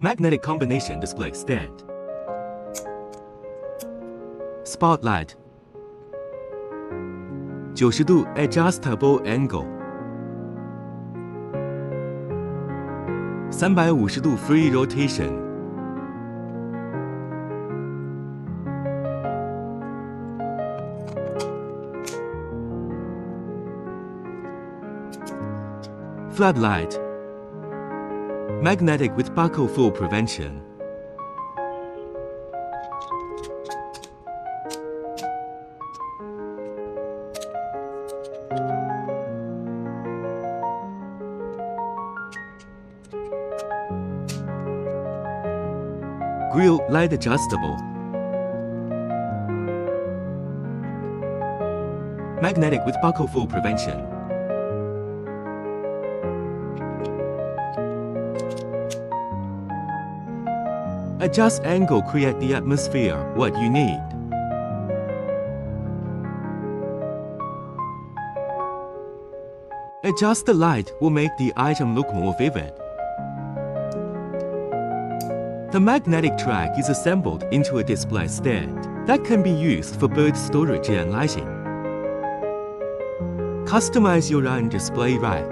Magnetic combination display stand. Spotlight. 90° adjustable angle. 350° free rotation. Floodlight. Magnetic with buckle fall prevention. Grille light adjustable. Magnetic with buckle fall prevention. Adjust angle, create the atmosphere, what you need. Adjust the light will make the item look more vivid. The magnetic track is assembled into a display stand that can be used for both storage and lighting. Customize your own display rack.